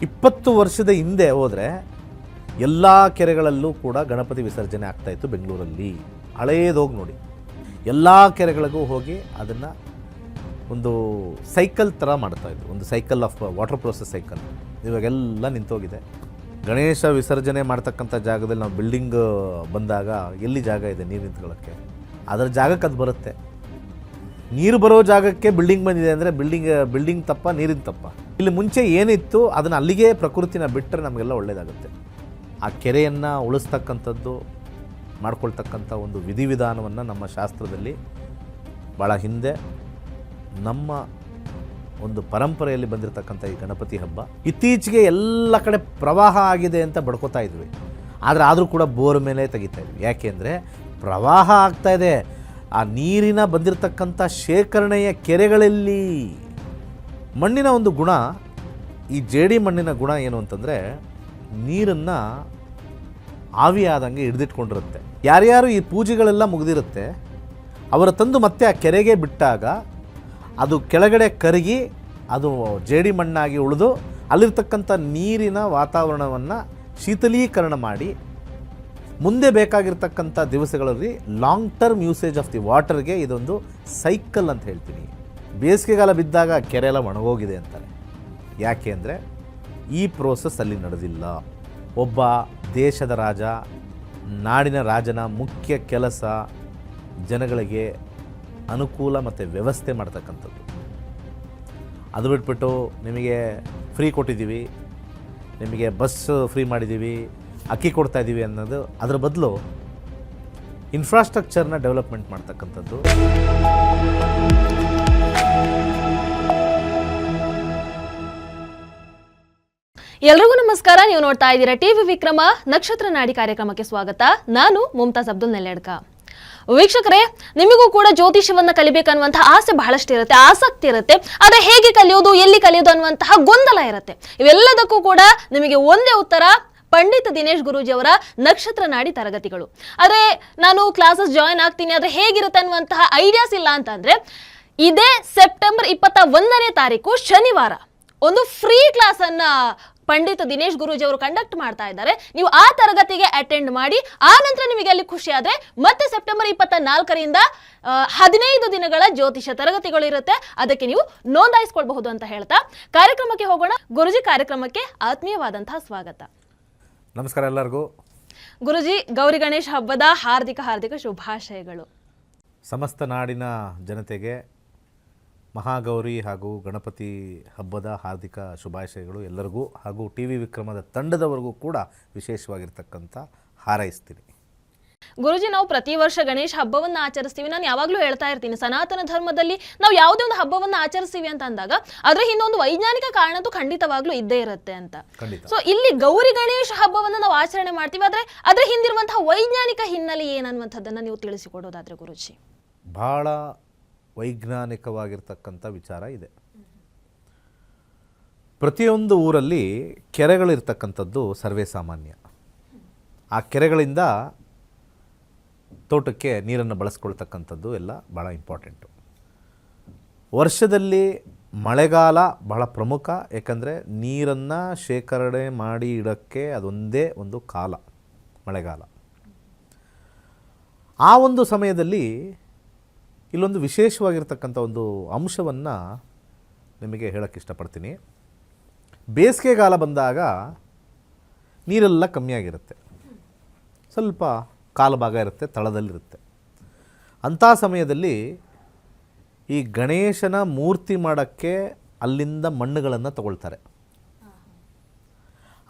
20 ವರ್ಷದ ಹಿಂದೆ ಹೋದರೆ ಎಲ್ಲ ಕೆರೆಗಳಲ್ಲೂ ಕೂಡ ಗಣಪತಿ ವಿಸರ್ಜನೆ ಆಗ್ತಾಯಿತ್ತು ಬೆಂಗಳೂರಲ್ಲಿ. ಹಳೇದೋಗಿ ನೋಡಿ, ಎಲ್ಲ ಕೆರೆಗಳಿಗೂ ಹೋಗಿ ಅದನ್ನು ಒಂದು ಸೈಕಲ್ ಥರ ಮಾಡ್ತಾಯಿದ್ರು, ಒಂದು cycle of water process cycle. ಇವಾಗೆಲ್ಲ ನಿಂತೋಗಿದೆ. ಗಣೇಶ ವಿಸರ್ಜನೆ ಮಾಡ್ತಕ್ಕಂಥ ಜಾಗದಲ್ಲಿ ನಾವು ಬಿಲ್ಡಿಂಗ್ ಬಂದಾಗ ಎಲ್ಲಿ ಜಾಗ ಇದೆ ನೀರು ನಿಂತ್ಕೊಳ್ಳೋಕ್ಕೆ? ಅದರ ಜಾಗಕ್ಕೆ ಅದು ಬರುತ್ತೆ. ನೀರು ಬರೋ ಜಾಗಕ್ಕೆ ಬಿಲ್ಡಿಂಗ್ ಬಂದಿದೆ ಅಂದರೆ ಬಿಲ್ಡಿಂಗ್ ತಪ್ಪ, ನೀರಿನ ತಪ್ಪ? ಇಲ್ಲಿ ಮುಂಚೆ ಏನಿತ್ತು ಅದನ್ನು ಅಲ್ಲಿಗೆ ಪ್ರಕೃತಿನ ಬಿಟ್ಟರೆ ನಮಗೆಲ್ಲ ಒಳ್ಳೆಯದಾಗುತ್ತೆ. ಆ ಕೆರೆಯನ್ನು ಉಳಿಸ್ತಕ್ಕಂಥದ್ದು ಮಾಡ್ಕೊಳ್ತಕ್ಕಂಥ ಒಂದು ವಿಧಿವಿಧಾನವನ್ನು ನಮ್ಮ ಶಾಸ್ತ್ರದಲ್ಲಿ ಭಾಳ ಹಿಂದೆ ನಮ್ಮ ಒಂದು ಪರಂಪರೆಯಲ್ಲಿ ಬಂದಿರತಕ್ಕಂಥ ಈ ಗಣಪತಿ ಹಬ್ಬ. ಇತ್ತೀಚೆಗೆ ಎಲ್ಲ ಕಡೆ ಪ್ರವಾಹ ಆಗಿದೆ ಅಂತ ಬಡ್ಕೋತಾ ಇದ್ವಿ, ಆದರೆ ಆದರೂ ಕೂಡ ಬೋರ್ ಮೇಲೆ ತೆಗಿತಾ ಇದ್ವಿ. ಯಾಕೆ ಅಂದರೆ ಪ್ರವಾಹ ಆಗ್ತಾಯಿದೆ, ಆ ನೀರಿನ ಬಂದಿರತಕ್ಕಂಥ ಶೇಖರಣೆಯ ಕೆರೆಗಳಲ್ಲಿ ಮಣ್ಣಿನ ಒಂದು ಗುಣ, ಈ ಜೇಡಿ ಮಣ್ಣಿನ ಗುಣ ಏನು ಅಂತಂದರೆ ನೀರನ್ನು ಆವಿಯಾದಂಗೆ ಹಿಡಿದಿಟ್ಕೊಂಡಿರುತ್ತೆ. ಯಾರ್ಯಾರು ಈ ಪೂಜೆಗಳೆಲ್ಲ ಮುಗಿದಿರುತ್ತೆ ಅವರ ತಂದು ಮತ್ತೆ ಆ ಕೆರೆಗೆ ಬಿಟ್ಟಾಗ ಅದು ಕೆಳಗಡೆ ಕರಗಿ ಅದು ಜೇಡಿ ಮಣ್ಣಾಗಿ ಉಳಿದು ಅಲ್ಲಿರ್ತಕ್ಕಂಥ ನೀರಿನ ವಾತಾವರಣವನ್ನು ಶೀತಲೀಕರಣ ಮಾಡಿ ಮುಂದೆ ಬೇಕಾಗಿರ್ತಕ್ಕಂಥ ದಿವಸಗಳಲ್ಲಿ long term usage of the ವಾಟರ್ಗೆ ಇದೊಂದು ಸೈಕಲ್ ಅಂತ ಹೇಳ್ತೀನಿ. ಬೇಸಿಗೆಗಾಲ ಬಿದ್ದಾಗ ಕೆರೆ ಎಲ್ಲ ಒಣಗೋಗಿದೆ ಅಂತಾರೆ. ಯಾಕೆ ಅಂದರೆ ಈ ಪ್ರೋಸೆಸ್ ಅಲ್ಲಿ ನಡೆದಿಲ್ಲ. ಒಬ್ಬ ದೇಶದ ರಾಜ, ನಾಡಿನ ರಾಜನ ಮುಖ್ಯ ಕೆಲಸ ಜನಗಳಿಗೆ ಅನುಕೂಲ ಮತ್ತು ವ್ಯವಸ್ಥೆ ಮಾಡ್ತಕ್ಕಂಥದ್ದು. ಅದು ಬಿಟ್ಬಿಟ್ಟು ನಿಮಗೆ ಫ್ರೀ ಕೊಟ್ಟಿದ್ದೀವಿ, ನಿಮಗೆ ಬಸ್ ಫ್ರೀ ಮಾಡಿದ್ದೀವಿ, ಅಕ್ಕಿ ಕೊಡ್ತಾಯಿದ್ದೀವಿ ಅನ್ನೋದು, ಅದರ ಬದಲು ಇನ್ಫ್ರಾಸ್ಟ್ರಕ್ಚರ್ನ ಡೆವಲಪ್ಮೆಂಟ್ ಮಾಡ್ತಕ್ಕಂಥದ್ದು. ಎಲ್ರಿಗೂ ನಮಸ್ಕಾರ. ನೀವು ನೋಡ್ತಾ ಇದ್ದೀರಾ ಟಿವಿ ವಿಕ್ರಮ ನಕ್ಷತ್ರ ನಾಡಿ ಕಾರ್ಯಕ್ರಮಕ್ಕೆ ಸ್ವಾಗತ. ನಾನು ಮುಮ್ತಾಜ್ ಅಬ್ದುಲ್ ನೆಲ್ಲೆಡ್ಕ. ವೀಕ್ಷಕರೇ, ನಿಮಗೂ ಕೂಡ ಜ್ಯೋತಿಷ್ಯವನ್ನ ಕಲಿಬೇಕನ್ನುವಂತಹ ಆಸೆ ಬಹಳಷ್ಟು ಇರುತ್ತೆ, ಆಸಕ್ತಿ ಇರುತ್ತೆ. ಆದರೆ ಹೇಗೆ ಕಲಿಯೋದು, ಎಲ್ಲಿ ಕಲಿಯೋದು ಅನ್ನುವಂತಹ ಗೊಂದಲ ಇರುತ್ತೆ. ಇವೆಲ್ಲದಕ್ಕೂ ಕೂಡ ನಿಮಗೆ ಒಂದೇ ಉತ್ತರ, ಪಂಡಿತ ದಿನೇಶ್ ಗುರೂಜಿ ಅವರ ನಕ್ಷತ್ರ ನಾಡಿ ತರಗತಿಗಳು. ಆದರೆ ನಾನು ಕ್ಲಾಸಸ್ ಜಾಯಿನ್ ಆಗ್ತೀನಿ, ಆದರೆ ಹೇಗಿರುತ್ತೆ ಅನ್ನುವಂತಹ ಐಡಿಯಾಸ್ ಇಲ್ಲ ಅಂತಂದ್ರೆ ಇದೇ ಸೆಪ್ಟೆಂಬರ್ 21ನೇ ತಾರೀಕು ಶನಿವಾರ ಒಂದು ಫ್ರೀ ಕ್ಲಾಸ್ ಅನ್ನ ಪಂಡಿತ ದಿನೇಶ್ ಗುರೂಜಿ ಅವರು ಕಂಡಕ್ಟ್ ಮಾಡ್ತಾ ಇದ್ದಾರೆ. ನೀವು ಆ ತರಗತಿಗೆ ಅಟೆಂಡ್ ಮಾಡಿ, ಆ ನಂತರ ನಿಮಗೆ ಅಲ್ಲಿ ಖುಷಿ ಆದ್ರೆ ಮತ್ತೆ ಸೆಪ್ಟೆಂಬರ್ 24ರಿಂದ 15 ದಿನಗಳ ಜ್ಯೋತಿಷ ತರಗತಿಗಳು ಇರುತ್ತೆ. ಅದಕ್ಕೆ ನೀವು ನೋಂದಾಯಿಸಿಕೊಳ್ಬಹುದು ಅಂತ ಹೇಳ್ತಾ ಕಾರ್ಯಕ್ರಮಕ್ಕೆ ಹೋಗೋಣ. ಗುರುಜಿ, ಕಾರ್ಯಕ್ರಮಕ್ಕೆ ಆತ್ಮೀಯವಾದಂತಹ ಸ್ವಾಗತ. ನಮಸ್ಕಾರ ಎಲ್ಲರಿಗೂ. ಗುರುಜಿ, ಗೌರಿ ಗಣೇಶ ಹಬ್ಬದ ಹಾರ್ದಿಕ ಶುಭಾಶಯಗಳು. ಸಮಸ್ತ ನಾಡಿನ ಜನತೆಗೆ ಮಹಾಗೌರಿ ಹಾಗೂ ಗಣಪತಿ ಹಬ್ಬದ ಹಾರ್ದಿಕ ಶುಭಾಶಯಗಳು ಎಲ್ಲರಿಗೂ, ಹಾಗೂ ಟಿವಿ ವಿಕ್ರಮದ ತಂಡದವರೆಗೂ ಕೂಡ ವಿಶೇಷವಾಗಿರ್ತಕ್ಕಂಥ ಹಾರೈಸ್ತೀನಿ. ಗುರುಜಿ, ನಾವು ಪ್ರತಿ ವರ್ಷ ಗಣೇಶ ಹಬ್ಬವನ್ನು ಆಚರಿಸ್ತೀವಿ. ನಾನು ಯಾವಾಗಲೂ ಹೇಳ್ತಾ ಇರ್ತೀನಿ, ಸನಾತನ ಧರ್ಮದಲ್ಲಿ ನಾವು ಯಾವುದೇ ಒಂದು ಹಬ್ಬವನ್ನು ಆಚರಿಸ್ತೀವಿ ಅಂತ ಅಂದಾಗ ಅದ್ರ ಹಿಂದೊಂದು ವೈಜ್ಞಾನಿಕ ಕಾರಣದ್ದು ಖಂಡಿತವಾಗ್ಲೂ ಇದ್ದೇ ಇರುತ್ತೆ ಅಂತ. ಸೊ ಇಲ್ಲಿ ಗೌರಿ ಗಣೇಶ ಹಬ್ಬವನ್ನು ನಾವು ಆಚರಣೆ ಮಾಡ್ತೀವಿ, ಆದರೆ ಅದ್ರ ಹಿಂದಿರುವಂತಹ ವೈಜ್ಞಾನಿಕ ಹಿನ್ನೆಲೆ ಏನನ್ನುವಂಥದ್ದನ್ನು ನೀವು ತಿಳಿಸಿಕೊಡೋದಾದ್ರೆ ಗುರುಜಿ. ಬಹಳ ವೈಜ್ಞಾನಿಕವಾಗಿರ್ತಕ್ಕಂಥ ವಿಚಾರ ಇದೆ. ಪ್ರತಿಯೊಂದು ಊರಲ್ಲಿ ಕೆರೆಗಳಿರ್ತಕ್ಕಂಥದ್ದು ಸರ್ವೇ ಸಾಮಾನ್ಯ. ಆ ಕೆರೆಗಳಿಂದ ತೋಟಕ್ಕೆ ನೀರನ್ನು ಬಳಸ್ಕೊಳ್ತಕ್ಕಂಥದ್ದು ಎಲ್ಲ ಭಾಳ ಇಂಪಾರ್ಟೆಂಟು. ವರ್ಷದಲ್ಲಿ ಮಳೆಗಾಲ ಬಹಳ ಪ್ರಮುಖ, ಏಕೆಂದರೆ ನೀರನ್ನು ಶೇಖರಣೆ ಮಾಡಿ ಇಡೋಕ್ಕೆ ಅದೊಂದೇ ಒಂದು ಕಾಲ, ಮಳೆಗಾಲ. ಆ ಒಂದು ಸಮಯದಲ್ಲಿ ಇಲ್ಲೊಂದು ವಿಶೇಷವಾಗಿರ್ತಕ್ಕಂಥ ಒಂದು ಅಂಶವನ್ನು ನಿಮಗೆ ಹೇಳೋಕ್ಕೆ ಇಷ್ಟಪಡ್ತೀನಿ. ಬೇಸಿಗೆಗಾಲ ಬಂದಾಗ ನೀರೆಲ್ಲ ಕಮ್ಮಿಯಾಗಿರುತ್ತೆ, ಸ್ವಲ್ಪ ಕಾಲಭಾಗ ಇರುತ್ತೆ, ತಳದಲ್ಲಿರುತ್ತೆ. ಅಂಥ ಸಮಯದಲ್ಲಿ ಈ ಗಣೇಶನ ಮೂರ್ತಿ ಮಾಡೋಕ್ಕೆ ಅಲ್ಲಿಂದ ಮಣ್ಣುಗಳನ್ನು ತಗೊಳ್ತಾರೆ.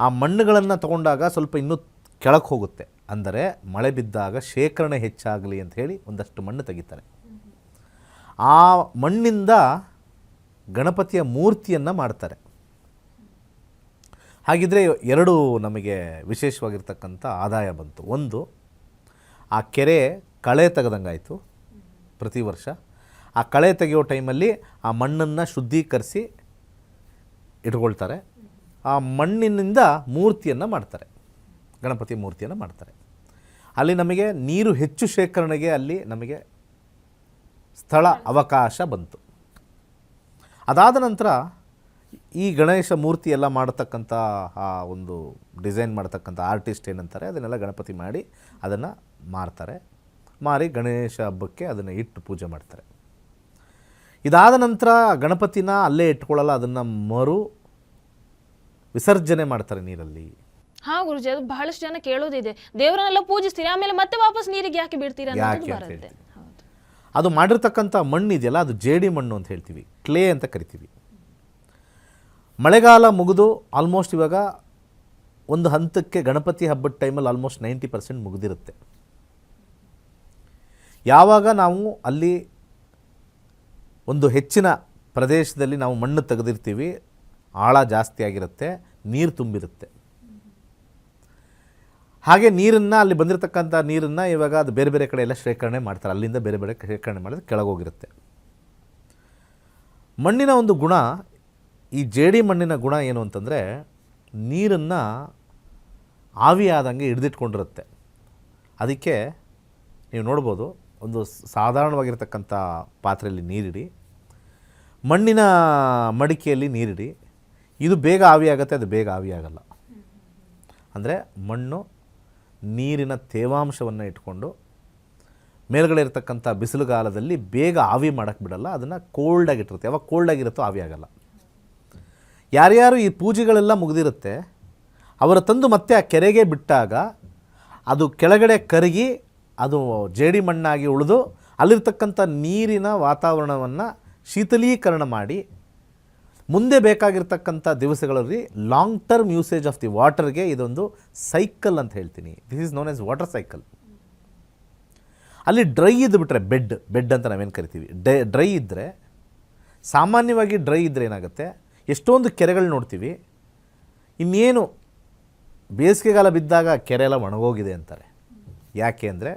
ಆ ಮಣ್ಣುಗಳನ್ನು ತಗೊಂಡಾಗ ಸ್ವಲ್ಪ ಇನ್ನೂ ಕೆಳಕ್ಕೆ ಹೋಗುತ್ತೆ, ಅಂದರೆ ಮಳೆ ಬಿದ್ದಾಗ ಶೇಖರಣೆ ಹೆಚ್ಚಾಗಲಿ ಅಂತ ಹೇಳಿ ಒಂದಷ್ಟು ಮಣ್ಣು ತೆಗಿತಾರೆ. ಆ ಮಣ್ಣಿಂದ ಗಣಪತಿಯ ಮೂರ್ತಿಯನ್ನು ಮಾಡ್ತಾರೆ. ಹಾಗಿದ್ರೆ ಎರಡು ನಮಗೆ ವಿಶೇಷವಾಗಿರ್ತಕ್ಕಂಥ ಆದಾಯ ಬಂತು. ಒಂದು, ಆ ಕೆರೆ ಕಳೆ ತೆಗೆದಂಗಾಯಿತು. ಪ್ರತಿ ವರ್ಷ ಆ ಕಳೆ ತೆಗೆಯೋ ಟೈಮಲ್ಲಿ ಆ ಮಣ್ಣನ್ನು ಶುದ್ಧೀಕರಿಸಿ ಇಟ್ಕೊಳ್ತಾರೆ. ಆ ಮಣ್ಣಿನಿಂದ ಮೂರ್ತಿಯನ್ನು ಮಾಡ್ತಾರೆ, ಗಣಪತಿ ಮೂರ್ತಿಯನ್ನು ಮಾಡ್ತಾರೆ. ಅಲ್ಲಿ ನಮಗೆ ನೀರು ಹೆಚ್ಚು ಶೇಖರಣೆಗೆ ಅಲ್ಲಿ ನಮಗೆ ಸ್ಥಳ ಅವಕಾಶ ಬಂತು. ಅದಾದ ನಂತರ ಈ ಗಣೇಶ ಮೂರ್ತಿ ಎಲ್ಲ ಮಾಡತಕ್ಕಂಥ ಆ ಒಂದು ಡಿಸೈನ್ ಮಾಡ್ತಕ್ಕಂಥ ಆರ್ಟಿಸ್ಟ್ ಏನಂತಾರೆ ಅದನ್ನೆಲ್ಲ ಗಣಪತಿ ಮಾಡಿ ಅದನ್ನು ಮಾರ್ತಾರೆ. ಮಾರಿ ಗಣೇಶ ಹಬ್ಬಕ್ಕೆ ಅದನ್ನು ಇಟ್ಟು ಪೂಜೆ ಮಾಡ್ತಾರೆ. ಇದಾದ ನಂತರ ಗಣಪತಿನ ಅಲ್ಲೇ ಇಟ್ಕೊಳ್ಳಲ್ಲ, ಅದನ್ನು ವಿಸರ್ಜನೆ ಮಾಡ್ತಾರೆ ನೀರಲ್ಲಿ. ಹಾ ಗುರುಜಿ, ಅದು ಬಹಳಷ್ಟು ಜನ ಕೇಳೋದಿದೆ, ದೇವರನ್ನೆಲ್ಲ ಪೂಜಿಸ್ತೀರಿ ಆಮೇಲೆ ಮತ್ತೆ ವಾಪಸ್ ನೀರಿಗೆ ಯಾಕೆ ಬಿಡ್ತೀರಾ ಅನ್ನೋದು ಬರುತ್ತೆ. ಅದು ಮಾಡಿರ್ತಕ್ಕಂಥ ಮಣ್ಣು ಇದೆಯಲ್ಲ, ಅದು ಜೇಡಿ ಮಣ್ಣು ಅಂತ ಹೇಳ್ತೀವಿ, ಕ್ಲೇ ಅಂತ ಕರಿತೀವಿ. ಮಳೆಗಾಲ ಮುಗಿದು ಆಲ್ಮೋಸ್ಟ್ ಇವಾಗ ಒಂದು ಹಂತಕ್ಕೆ ಗಣಪತಿ ಹಬ್ಬದ ಟೈಮಲ್ಲಿ ಆಲ್ಮೋಸ್ಟ್ 90% ಮುಗಿದಿರುತ್ತೆ. ಯಾವಾಗ ನಾವು ಅಲ್ಲಿ ಒಂದು ಹೆಚ್ಚಿನ ಪ್ರದೇಶದಲ್ಲಿ ನಾವು ಮಣ್ಣು ತೆಗೆದಿರ್ತೀವಿ, ಆಳ ಜಾಸ್ತಿ ಆಗಿರುತ್ತೆ, ನೀರು ತುಂಬಿರುತ್ತೆ. ಹಾಗೆ ನೀರನ್ನು ಅಲ್ಲಿ ಬಂದಿರತಕ್ಕಂಥ ನೀರನ್ನು ಇವಾಗ ಅದು ಬೇರೆ ಬೇರೆ ಕಡೆ ಎಲ್ಲ ಶೇಖರಣೆ ಮಾಡ್ತಾರೆ, ಅಲ್ಲಿಂದ ಬೇರೆ ಬೇರೆ ಶೇಖರಣೆ ಮಾಡಿದ್ರೆ ಕೆಳಗೋಗಿರುತ್ತೆ. ಮಣ್ಣಿನ ಒಂದು ಗುಣ, ಈ ಜೇಡಿ ಮಣ್ಣಿನ ಗುಣ ಏನು ಅಂತಂದರೆ ನೀರನ್ನು ಆವಿಯಾದಂಗೆ ಹಿಡಿದಿಟ್ಕೊಂಡಿರುತ್ತೆ. ಅದಕ್ಕೆ ನೀವು ನೋಡ್ಬೋದು, ಒಂದು ಸಾಧಾರಣವಾಗಿರ್ತಕ್ಕಂಥ ಪಾತ್ರೆಯಲ್ಲಿ ನೀರಿಡಿ, ಮಣ್ಣಿನ ಮಡಿಕೆಯಲ್ಲಿ ನೀರಿಡಿ, ಇದು ಬೇಗ ಆವಿಯಾಗುತ್ತೆ, ಅದು ಬೇಗ ಆವಿಯಾಗಲ್ಲ. ಅಂದರೆ ಮಣ್ಣು ನೀರಿನ ತೇವಾಂಶವನ್ನು ಇಟ್ಕೊಂಡು ಮೇಲ್ಗಡೆ ಇರತಕ್ಕಂಥ ಬಿಸಿಲುಗಾಲದಲ್ಲಿ ಬೇಗ ಆವಿ ಮಾಡೋಕ್ಕೆ ಬಿಡಲ್ಲ, ಅದನ್ನು ಕೋಲ್ಡಾಗಿಟ್ಟಿರುತ್ತೆ. ಯಾವಾಗ ಕೋಲ್ಡಾಗಿರುತ್ತೋ ಆವಿ ಆಗಲ್ಲ. ಯಾರ್ಯಾರು ಈ ಪೂಜೆಗಳೆಲ್ಲ ಮುಗಿದಿರುತ್ತೆ ಅವರ ತಂದು ಮತ್ತೆ ಆ ಕೆರೆಗೆ ಬಿಟ್ಟಾಗ ಅದು ಕೆಳಗಡೆ ಕರಗಿ ಅದು ಜೇಡಿ ಮಣ್ಣಾಗಿ ಉಳಿದು ಅಲ್ಲಿರ್ತಕ್ಕಂಥ ನೀರಿನ ವಾತಾವರಣವನ್ನು ಶೀತಲೀಕರಣ ಮಾಡಿ ಮುಂದೆ ಬೇಕಾಗಿರ್ತಕ್ಕಂಥ ದಿವಸಗಳಲ್ಲಿ long term usage of the ವಾಟರ್ಗೆ ಇದೊಂದು ಸೈಕಲ್ ಅಂತ ಹೇಳ್ತೀನಿ. This is known as water cycle. ಅಲ್ಲಿ ಡ್ರೈ ಇದ್ದುಬಿಟ್ರೆ ಬೆಡ್ ಅಂತ ನಾವೇನು ಕರಿತೀವಿ, ಡ್ರೈ ಇದ್ದರೆ, ಸಾಮಾನ್ಯವಾಗಿ ಡ್ರೈ ಇದ್ದರೆ ಏನಾಗುತ್ತೆ, ಎಷ್ಟೊಂದು ಕೆರೆಗಳು ನೋಡ್ತೀವಿ, ಇನ್ನೇನು ಬೇಸಿಗೆಗಾಲ ಬಿದ್ದಾಗ ಕೆರೆ ಎಲ್ಲ ಒಣಗೋಗಿದೆ ಅಂತಾರೆ. ಯಾಕೆ ಅಂದರೆ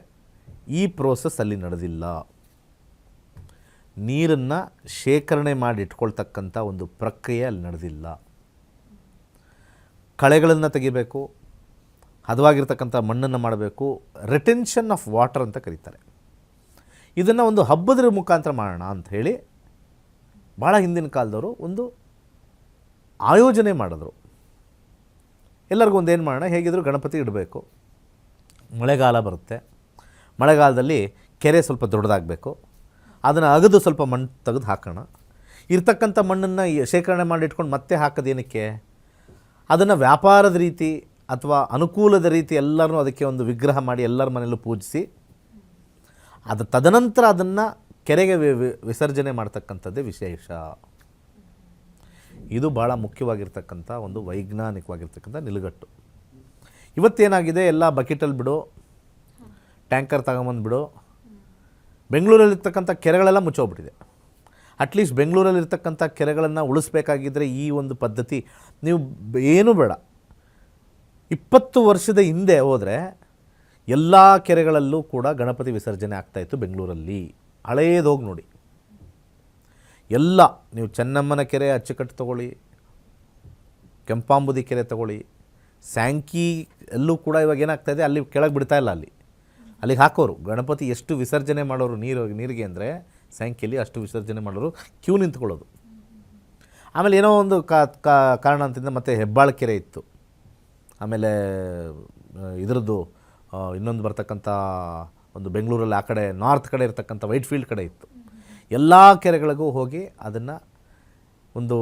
ಈ ಪ್ರೋಸೆಸ್ ಅಲ್ಲಿ ನಡೆದಿಲ್ಲ. ನೀರನ್ನು ಶೇಖರಣೆ ಮಾಡಿ ಇಟ್ಕೊಳ್ತಕ್ಕಂಥ ಒಂದು ಪ್ರಕ್ರಿಯೆ ಅಲ್ಲಿ ನಡೆದಿಲ್ಲ. ಕಳೆಗಳನ್ನು ತೆಗಿಬೇಕು, ಹದವಾಗಿರ್ತಕ್ಕಂಥ ಮಣ್ಣನ್ನು ಮಾಡಬೇಕು, ರಿಟೆನ್ಷನ್ ಆಫ್ ವಾಟರ್ ಅಂತ ಕರೀತಾರೆ. ಇದನ್ನು ಒಂದು ಹಬ್ಬದ ಮುಖಾಂತರ ಮಾಡೋಣ ಅಂತ ಹೇಳಿ ಭಾಳ ಹಿಂದಿನ ಕಾಲದವರು ಒಂದು ಆಯೋಜನೆ ಮಾಡಿದ್ರು. ಎಲ್ಲರಿಗೂ ಒಂದು ಏನು ಮಾಡೋಣ, ಹೇಗಿದ್ರು ಗಣಪತಿ ಇಡಬೇಕು, ಮಳೆಗಾಲ ಬರುತ್ತೆ, ಮಳೆಗಾಲದಲ್ಲಿ ಕೆರೆ ಸ್ವಲ್ಪ ದೊಡ್ಡದಾಗಬೇಕು, ಅದನ್ನು ಅಗದು ಸ್ವಲ್ಪ ಮಣ್ಣು ತೆಗೆದು ಹಾಕೋಣ. ಇರ್ತಕ್ಕಂಥ ಮಣ್ಣನ್ನು ಶೇಖರಣೆ ಮಾಡಿ ಇಟ್ಕೊಂಡು ಮತ್ತೆ ಹಾಕೋದೇನಕ್ಕೆ, ಅದನ್ನು ವ್ಯಾಪಾರದ ರೀತಿ ಅಥವಾ ಅನುಕೂಲದ ರೀತಿ ಎಲ್ಲರೂ ಅದಕ್ಕೆ ಒಂದು ವಿಗ್ರಹ ಮಾಡಿ ಎಲ್ಲರ ಮನೆಯಲ್ಲೂ ಪೂಜಿಸಿ ಅದು ತದನಂತರ ಅದನ್ನು ಕೆರೆಗೆ ವಿಸರ್ಜನೆ ಮಾಡ್ತಕ್ಕಂಥದ್ದೇ ವಿಶೇಷ. ಇದು ಭಾಳ ಮುಖ್ಯವಾಗಿರ್ತಕ್ಕಂಥ ಒಂದು ವೈಜ್ಞಾನಿಕವಾಗಿರ್ತಕ್ಕಂಥ ನಿಲುಗಟ್ಟು. ಇವತ್ತೇನಾಗಿದೆ, ಎಲ್ಲ ಬಕೆಟಲ್ಲಿ ಬಿಡು, ಟ್ಯಾಂಕರ್ ತಗೊಂಬಂದುಬಿಡು. ಬೆಂಗಳೂರಲ್ಲಿರ್ತಕ್ಕಂಥ ಕೆರೆಗಳೆಲ್ಲ ಮುಚ್ಚೋಗ್ಬಿಟ್ಟಿದೆ. ಅಟ್ಲೀಸ್ಟ್ ಬೆಂಗಳೂರಲ್ಲಿರ್ತಕ್ಕಂಥ ಕೆರೆಗಳನ್ನು ಉಳಿಸ್ಬೇಕಾಗಿದ್ದರೆ ಈ ಒಂದು ಪದ್ಧತಿ ನೀವು ಏನೂ ಬೇಡ, 20 ವರ್ಷದ ಹಿಂದೆ ಹೋದರೆ ಎಲ್ಲ ಕೆರೆಗಳಲ್ಲೂ ಕೂಡ ಗಣಪತಿ ವಿಸರ್ಜನೆ ಆಗ್ತಾಯಿತ್ತು ಬೆಂಗಳೂರಲ್ಲಿ. ಹಳೇದೋಗಿ ನೋಡಿ, ಎಲ್ಲ ನೀವು ಚೆನ್ನಮ್ಮನ ಕೆರೆ ಅಚ್ಚುಕಟ್ಟು ತೊಗೊಳ್ಳಿ, ಕೆಂಪಾಂಬುದಿ ಕೆರೆ ತೊಗೊಳ್ಳಿ, ಸ್ಯಾಂಕಿ ಎಲ್ಲೂ ಕೂಡ ಇವಾಗ ಏನಾಗ್ತಾಯಿದೆ, ಅಲ್ಲಿ ಕೆಳಗೆ ಬಿಡ್ತಾ ಇಲ್ಲ, ಅಲ್ಲಿಗೆ ಹಾಕೋರು ಗಣಪತಿ ಎಷ್ಟು ವಿಸರ್ಜನೆ ಮಾಡೋರು ನೀರಿಗೆ ಅಂದರೆ ಸ್ಯಾಂಕಿಯಲ್ಲಿ ಅಷ್ಟು ವಿಸರ್ಜನೆ ಮಾಡೋರು ಕ್ಯೂ ನಿಂತ್ಕೊಳ್ಳೋದು. ಆಮೇಲೆ ಏನೋ ಒಂದು ಕಾರಣ ಅಂತಿಂದ ಮತ್ತೆ ಹೆಬ್ಬಾಳ ಕೆರೆ ಇತ್ತು, ಆಮೇಲೆ ಇದರದ್ದು ಇನ್ನೊಂದು ಬರ್ತಕ್ಕಂಥ ಒಂದು ಬೆಂಗಳೂರಲ್ಲಿ ಆ ಕಡೆ ನಾರ್ತ್ ಕಡೆ ಇರ್ತಕ್ಕಂಥ ವೈಟ್ ಫೀಲ್ಡ್ ಕಡೆ ಇತ್ತು. ಎಲ್ಲ ಕೆರೆಗಳಿಗೂ ಹೋಗಿ ಅದನ್ನು ಒಂದು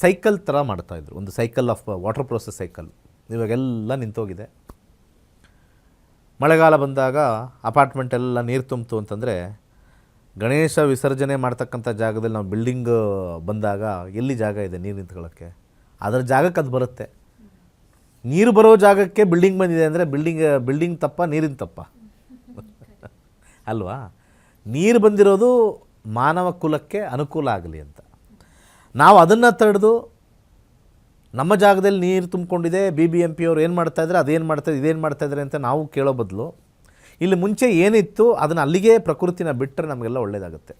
ಸೈಕಲ್ ಥರ ಮಾಡ್ತಾಯಿದ್ರು, ಒಂದು cycle of water process cycle. ಇವಾಗೆಲ್ಲ ನಿಂತೋಗಿದೆ. ಮಳೆಗಾಲ ಬಂದಾಗ ಅಪಾರ್ಟ್ಮೆಂಟ್ ಎಲ್ಲ ನೀರು ತುಂಬಿತು ಅಂತಂದರೆ ಗಣೇಶ ವಿಸರ್ಜನೆ ಮಾಡ್ತಕ್ಕಂಥ ಜಾಗದಲ್ಲಿ ನಾವು ಬಿಲ್ಡಿಂಗ್ ಬಂದಾಗ ಎಲ್ಲಿ ಜಾಗ ಇದೆ ನೀರು ನಿಂತ್ಕೊಳ್ಳೋಕ್ಕೆ, ಅದರ ಜಾಗಕ್ಕೆ ಅದು ಬರುತ್ತೆ. ನೀರು ಬರೋ ಜಾಗಕ್ಕೆ ಬಿಲ್ಡಿಂಗ್ ಬಂದಿದೆ ಅಂದರೆ ಬಿಲ್ಡಿಂಗ್ ತಪ್ಪ, ನೀರಿನ ತಪ್ಪ ಅಲ್ವಾ? ನೀರು ಬಂದಿರೋದು ಮಾನವ ಕುಲಕ್ಕೆ ಅನುಕೂಲ ಆಗಲಿ ಅಂತ. ನಾವು ಅದನ್ನು ತಡೆದು ನಮ್ಮ ಜಾಗದಲ್ಲಿ ನೀರು ತುಂಬಿಕೊಂಡಿದೆ, BBMP ಅವ್ರು ಏನು ಮಾಡ್ತಾಯಿದ್ರೆ ಅದೇನು ಮಾಡ್ತಾಯಿದ್ರೆ ಇದೇನು ಮಾಡ್ತಾಯಿದ್ದಾರೆ ಅಂತ ನಾವು ಕೇಳೋ ಬದಲು ಇಲ್ಲಿ ಮುಂಚೆ ಏನಿತ್ತು ಅದನ್ನು ಅಲ್ಲಿಗೆ ಪ್ರಕೃತಿನ ಬಿಟ್ಟರೆ ನಮಗೆಲ್ಲ ಒಳ್ಳೆಯದಾಗುತ್ತೆ.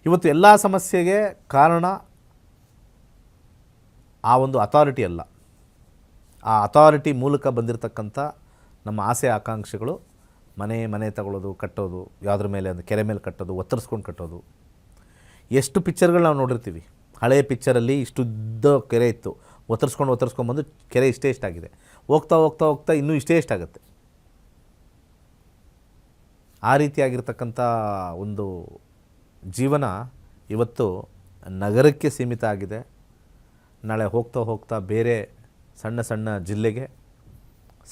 ಇವತ್ತು ಎಲ್ಲ ಸಮಸ್ಯೆಗೆ ಕಾರಣ ಆ ಒಂದು ಅಥಾರಿಟಿ ಅಲ್ಲ, ಆ ಅಥಾರಿಟಿ ಮೂಲಕ ಬಂದಿರತಕ್ಕಂಥ ನಮ್ಮ ಆಸೆ ಆಕಾಂಕ್ಷೆಗಳು. ಮನೆ ತಗೊಳ್ಳೋದು, ಕಟ್ಟೋದು, ಯಾವುದ್ರ ಮೇಲೆ ಅಂದರೆ ಕೆರೆ ಮೇಲೆ ಕಟ್ಟೋದು, ಒತ್ತರಿಸ್ಕೊಂಡು ಕಟ್ಟೋದು. ಎಷ್ಟು ಪಿಕ್ಚರ್ಗಳು ನಾವು ನೋಡಿರ್ತೀವಿ. ಹಳೆಯ ಪಿಕ್ಚರಲ್ಲಿ ಇಷ್ಟುದ್ದ ಕೆರೆ ಇತ್ತು, ಒತ್ತರಿಸ್ಕೊಂಡ್ಬಂದು ಕೆರೆ ಇಷ್ಟಾಗಿದೆ, ಹೋಗ್ತಾ ಹೋಗ್ತಾ ಹೋಗ್ತಾ ಇನ್ನೂ ಇಷ್ಟಾಗುತ್ತೆ. ಆ ರೀತಿಯಾಗಿರ್ತಕ್ಕಂಥ ಒಂದು ಜೀವನ ಇವತ್ತು ನಗರಕ್ಕೆ ಸೀಮಿತ ಆಗಿದೆ. ನಾಳೆ ಹೋಗ್ತಾ ಹೋಗ್ತಾ ಬೇರೆ ಸಣ್ಣ ಸಣ್ಣ ಜಿಲ್ಲೆಗೆ,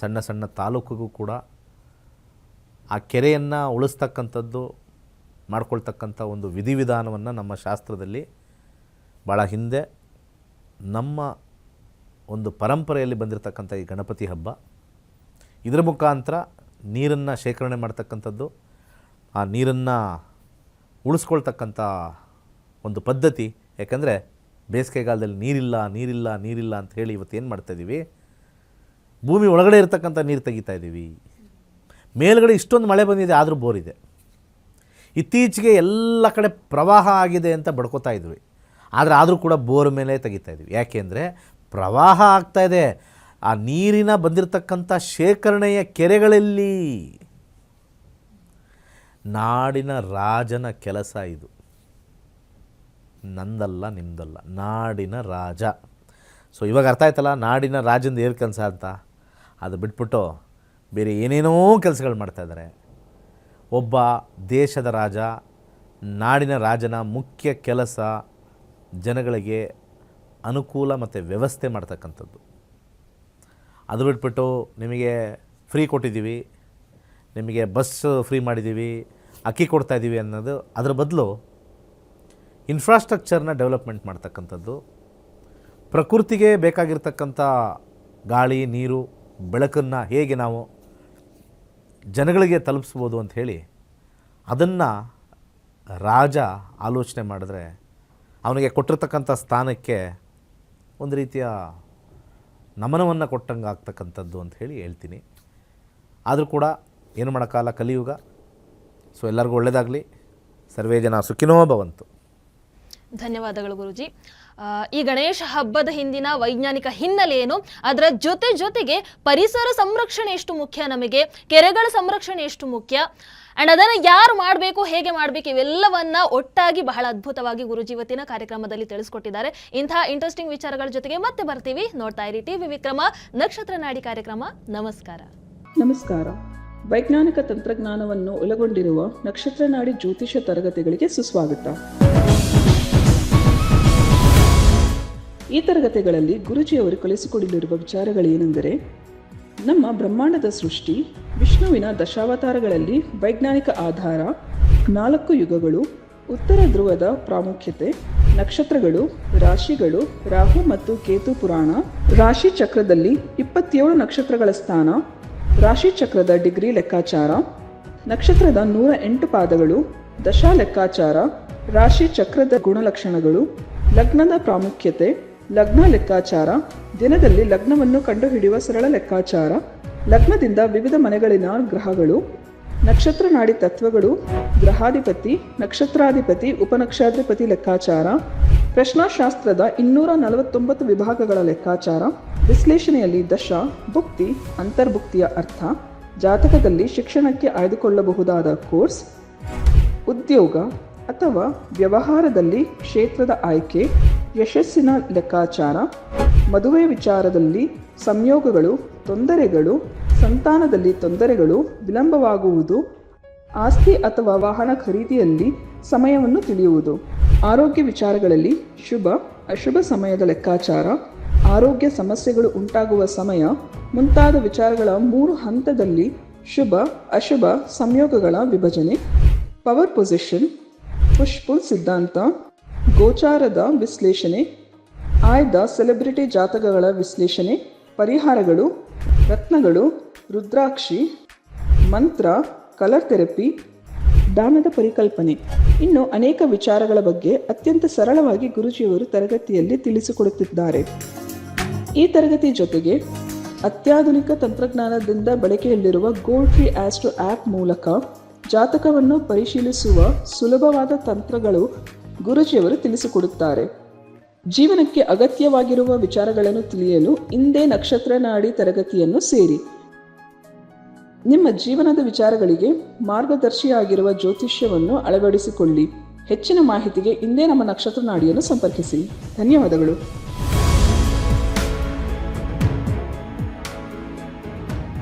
ಸಣ್ಣ ಸಣ್ಣ ತಾಲೂಕಿಗೂ ಕೂಡ ಆ ಕೆರೆಯನ್ನು ಉಳಿಸ್ತಕ್ಕಂಥದ್ದು ಮಾಡ್ಕೊಳ್ತಕ್ಕಂಥ ಒಂದು ವಿಧಿವಿಧಾನವನ್ನು ನಮ್ಮ ಶಾಸ್ತ್ರದಲ್ಲಿ ಭಾಳ ಹಿಂದೆ ನಮ್ಮ ಒಂದು ಪರಂಪರೆಯಲ್ಲಿ ಬಂದಿರತಕ್ಕಂಥ ಈ ಗಣಪತಿ ಹಬ್ಬ, ಇದರ ಮುಖಾಂತರ ನೀರನ್ನು ಶೇಖರಣೆ ಮಾಡ್ತಕ್ಕಂಥದ್ದು, ಆ ನೀರನ್ನು ಉಳಿಸ್ಕೊಳ್ತಕ್ಕಂಥ ಒಂದು ಪದ್ಧತಿ. ಯಾಕಂದರೆ ಬೇಸಿಗೆಗಾಲದಲ್ಲಿ ನೀರಿಲ್ಲ ಅಂತ ಹೇಳಿ ಇವತ್ತು ಏನು ಮಾಡ್ತಾಯಿದ್ದೀವಿ, ಭೂಮಿ ಒಳಗಡೆ ಇರತಕ್ಕಂಥ ನೀರು ತೆಗಿತಾ ಇದ್ದೀವಿ. ಮೇಲ್ಗಡೆ ಇಷ್ಟೊಂದು ಮಳೆ ಬಂದಿದೆ, ಆದರೂ ಬೋರಿದೆ. ಇತ್ತೀಚೆಗೆ ಎಲ್ಲ ಕಡೆ ಪ್ರವಾಹ ಆಗಿದೆ ಅಂತ ಬಡ್ಕೋತಾ ಇದ್ವಿ, ಆದರೂ ಕೂಡ ಬೋರ್ ಮೇಲೆ ತೆಗಿತಾ ಇದ್ವಿ. ಯಾಕೆಂದರೆ ಪ್ರವಾಹ ಆಗ್ತಾಯಿದೆ, ಆ ನೀರಿನ ಬಂದಿರತಕ್ಕಂಥ ಶೇಖರಣೆಯ ಕೆರೆಗಳಲ್ಲಿ. ನಾಡಿನ ರಾಜನ ಕೆಲಸ ಇದು, ನಂದಲ್ಲ ನಿಮ್ಮದಲ್ಲ, ನಾಡಿನ ರಾಜ. ಸೊ ಇವಾಗ ಅರ್ಥ ಆಯ್ತಲ್ಲ ನಾಡಿನ ರಾಜಂದು ಏನು ಕೆಲಸ ಅಂತ. ಅದು ಬಿಟ್ಬಿಟ್ಟು ಬೇರೆ ಏನೇನೋ ಕೆಲಸಗಳು ಮಾಡ್ತಾಯಿದ್ದಾರೆ. ಒಬ್ಬ ದೇಶದ ರಾಜ, ನಾಡಿನ ರಾಜನ ಮುಖ್ಯ ಕೆಲಸ ಜನಗಳಿಗೆ ಅನುಕೂಲ ಮತ್ತು ವ್ಯವಸ್ಥೆ ಮಾಡ್ತಕ್ಕಂಥದ್ದು. ಅದು ಬಿಟ್ಬಿಟ್ಟು ನಿಮಗೆ ಫ್ರೀ ಕೊಟ್ಟಿದ್ದೀವಿ, ನಿಮಗೆ ಬಸ್ ಫ್ರೀ ಮಾಡಿದ್ದೀವಿ, ಅಕ್ಕಿ ಕೊಡ್ತಾಯಿದ್ದೀವಿ ಅನ್ನೋದು, ಅದರ ಬದಲು ಇನ್ಫ್ರಾಸ್ಟ್ರಕ್ಚರ್ನ ಡೆವಲಪ್ಮೆಂಟ್ ಮಾಡ್ತಕ್ಕಂಥದ್ದು, ಪ್ರಕೃತಿಗೆ ಬೇಕಾಗಿರ್ತಕ್ಕಂಥ ಗಾಳಿ, ನೀರು, ಬೆಳಕನ್ನು ಹೇಗೆ ನಾವು ಜನಗಳಿಗೆ ತಲುಪಿಸ್ಬೋದು ಅಂಥೇಳಿ ಅದನ್ನು ರಾಜ ಆಲೋಚನೆ ಮಾಡಿದ್ರೆ ಅವನಿಗೆ ಕೊಟ್ಟಿರ್ತಕ್ಕಂಥ ಸ್ಥಾನಕ್ಕೆ ಒಂದು ರೀತಿಯ ನಮನವನ್ನು ಕೊಟ್ಟಂಗೆ ಆಗ್ತಕ್ಕಂಥದ್ದು ಅಂತ ಹೇಳಿ ಹೇಳ್ತೀನಿ. ಆದರೂ ಕೂಡ ಏನು ಮಾಡೋಕ್ಕಾಗಲ್ಲ, ಕಲಿಯುಗ. ಸೊ ಎಲ್ಲರಿಗೂ ಒಳ್ಳೆಯದಾಗಲಿ. ಸರ್ವೇ ಜನ ಸುಖಿನೋ ಭವಂತು. ಧನ್ಯವಾದಗಳು ಗುರುಜಿ. ಈ ಗಣೇಶ ಹಬ್ಬದ ಹಿಂದಿನ ವೈಜ್ಞಾನಿಕ ಹಿನ್ನೆಲೆ ಏನು, ಅದರ ಜೊತೆಗೆ ಪರಿಸರ ಸಂರಕ್ಷಣೆ ಎಷ್ಟು ಮುಖ್ಯ, ನಮಗೆ ಕೆರೆಗಳ ಸಂರಕ್ಷಣೆ ಎಷ್ಟು ಮುಖ್ಯ, ಅಂಡ್ ಅದನ್ನು ಯಾರು ಮಾಡಬೇಕು, ಹೇಗೆ ಮಾಡಬೇಕು, ಇವೆಲ್ಲವನ್ನ ಒಟ್ಟಾಗಿ ಬಹಳ ಅದ್ಭುತವಾಗಿ ಗುರುಜಿ ಇವತ್ತಿನ ಕಾರ್ಯಕ್ರಮದಲ್ಲಿ ತಿಳಿಸ್ಕೊಟ್ಟಿದ್ದಾರೆ. ಇಂತಹ ಇಂಟ್ರೆಸ್ಟಿಂಗ್ ವಿಚಾರಗಳ ಜೊತೆಗೆ ಮತ್ತೆ ಬರ್ತೀವಿ. ನೋಡ್ತಾ ಇರಿ ಟಿವಿ ವಿಕ್ರಮ, ನಕ್ಷತ್ರ ನಾಡಿ ಕಾರ್ಯಕ್ರಮ. ನಮಸ್ಕಾರ. ವೈಜ್ಞಾನಿಕ ತಂತ್ರಜ್ಞಾನವನ್ನು ಒಳಗೊಂಡಿರುವ ನಕ್ಷತ್ರ ನಾಡಿ ಜ್ಯೋತಿಷ ತರಗತಿಗಳಿಗೆ ಸುಸ್ವಾಗತ. ಈ ತರಗತಿಗಳಲ್ಲಿ ಗುರುಜಿಯವರು ಕಲಿಸಿಕೊಡಲಿರುವ ವಿಚಾರಗಳೇನೆಂದರೆ, ನಮ್ಮ ಬ್ರಹ್ಮಾಂಡದ ಸೃಷ್ಟಿ, ವಿಷ್ಣುವಿನ ದಶಾವತಾರಗಳಲ್ಲಿ ವೈಜ್ಞಾನಿಕ ಆಧಾರ, 4 ಯುಗಗಳು, ಉತ್ತರ ಧ್ರುವದ ಪ್ರಾಮುಖ್ಯತೆ, ನಕ್ಷತ್ರಗಳು, ರಾಶಿಗಳು, ರಾಹು ಮತ್ತು ಕೇತು ಪುರಾಣ, ರಾಶಿ ಚಕ್ರದಲ್ಲಿ 27 ನಕ್ಷತ್ರಗಳ ಸ್ಥಾನ, ರಾಶಿ ಚಕ್ರದ ಡಿಗ್ರಿ ಲೆಕ್ಕಾಚಾರ, ನಕ್ಷತ್ರದ 108 ಪಾದಗಳು, ದಶಾ ಲೆಕ್ಕಾಚಾರ, ರಾಶಿ ಚಕ್ರದ ಗುಣಲಕ್ಷಣಗಳು, ಲಗ್ನದ ಪ್ರಾಮುಖ್ಯತೆ, ಲಗ್ನ ಲೆಕ್ಕಾಚಾರ, ದಿನದಲ್ಲಿ ಲಗ್ನವನ್ನು ಕಂಡುಹಿಡಿಯುವ ಸರಳ ಲೆಕ್ಕಾಚಾರ, ಲಗ್ನದಿಂದ ವಿವಿಧ ಮನೆಗಳಿನ ಗ್ರಹಗಳು, ನಕ್ಷತ್ರ ನಾಡಿ ತತ್ವಗಳು, ಗ್ರಹಾಧಿಪತಿ, ನಕ್ಷತ್ರಾಧಿಪತಿ, ಉಪನಕ್ಷತ್ರಾಧಿಪತಿ ಲೆಕ್ಕಾಚಾರ, ಪ್ರಶ್ನಾಶಾಸ್ತ್ರದ 249 ವಿಭಾಗಗಳ ಲೆಕ್ಕಾಚಾರ, ವಿಶ್ಲೇಷಣೆಯಲ್ಲಿ ದಶ, ಭುಕ್ತಿ, ಅಂತರ್ಭುಕ್ತಿಯ ಅರ್ಥ, ಜಾತಕದಲ್ಲಿ ಶಿಕ್ಷಣಕ್ಕೆ ಆಯ್ದುಕೊಳ್ಳಬಹುದಾದ ಕೋರ್ಸ್, ಉದ್ಯೋಗ ಅಥವಾ ವ್ಯವಹಾರದಲ್ಲಿ ಕ್ಷೇತ್ರದ ಆಯ್ಕೆ, ಯಶಸ್ಸಿನ ಲೆಕ್ಕಾಚಾರ, ಮದುವೆ ವಿಚಾರದಲ್ಲಿ ಸಂಯೋಗಗಳು, ತೊಂದರೆಗಳು, ಸಂತಾನದಲ್ಲಿ ತೊಂದರೆಗಳು, ವಿಳಂಬವಾಗುವುದು, ಆಸ್ತಿ ಅಥವಾ ವಾಹನ ಖರೀದಿಯಲ್ಲಿ ಸಮಯವನ್ನು ತಿಳಿಯುವುದು, ಆರೋಗ್ಯ ವಿಚಾರಗಳಲ್ಲಿ ಶುಭ ಅಶುಭ ಸಮಯದ ಲೆಕ್ಕಾಚಾರ, ಆರೋಗ್ಯ ಸಮಸ್ಯೆಗಳು ಉಂಟಾಗುವ ಸಮಯ ಮುಂತಾದ ವಿಚಾರಗಳ 3 ಹಂತದಲ್ಲಿ ಶುಭ ಅಶುಭ ಸಂಯೋಗಗಳ ವಿಭಜನೆ, ಪವರ್ ಪೊಸಿಷನ್, ಪುಷ್ ಪುಲ್ ಸಿದ್ಧಾಂತ, ಗೋಚಾರದ ವಿಶ್ಲೇಷಣೆ, ಆಯ್ದ ಸೆಲೆಬ್ರಿಟಿ ಜಾತಕಗಳ ವಿಶ್ಲೇಷಣೆ, ಪರಿಹಾರಗಳು, ರತ್ನಗಳು, ರುದ್ರಾಕ್ಷಿ, ಮಂತ್ರ, ಕಲರ್ ಥೆರಪಿ, ದಾನದ ಪರಿಕಲ್ಪನೆ, ಇನ್ನು ಅನೇಕ ವಿಚಾರಗಳ ಬಗ್ಗೆ ಅತ್ಯಂತ ಸರಳವಾಗಿ ಗುರುಜಿಯವರು ತರಗತಿಯಲ್ಲಿ ತಿಳಿಸಿಕೊಡುತ್ತಿದ್ದಾರೆ. ಈ ತರಗತಿ ಜೊತೆಗೆ ಅತ್ಯಾಧುನಿಕ ತಂತ್ರಜ್ಞಾನದಿಂದ ಬಳಕೆಯಲ್ಲಿರುವ ಗೋಲ್ಡ್ ಟ್ರೀ ಆಸ್ಟ್ರೋ ಆ್ಯಪ್ ಮೂಲಕ ಜಾತಕವನ್ನು ಪರಿಶೀಲಿಸುವ ಸುಲಭವಾದ ತಂತ್ರಗಳು ಗುರುಜಿಯವರು ತಿಳಿಸಿಕೊಡುತ್ತಾರೆ. ಜೀವನಕ್ಕೆ ಅಗತ್ಯವಾಗಿರುವ ವಿಚಾರಗಳನ್ನು ತಿಳಿಯಲು ಇಂದೇ ನಕ್ಷತ್ರ ನಾಡಿ ತರಗತಿಯನ್ನು ಸೇರಿ. ನಿಮ್ಮ ಜೀವನದ ವಿಚಾರಗಳಿಗೆ ಮಾರ್ಗದರ್ಶಿಯಾಗಿರುವ ಜ್ಯೋತಿಷ್ಯವನ್ನು ಅಳವಡಿಸಿಕೊಳ್ಳಿ. ಹೆಚ್ಚಿನ ಮಾಹಿತಿಗೆ ಇಂದೇ ನಮ್ಮ ನಕ್ಷತ್ರ ನಾಡಿಯನ್ನು ಸಂಪರ್ಕಿಸಿ. ಧನ್ಯವಾದಗಳು.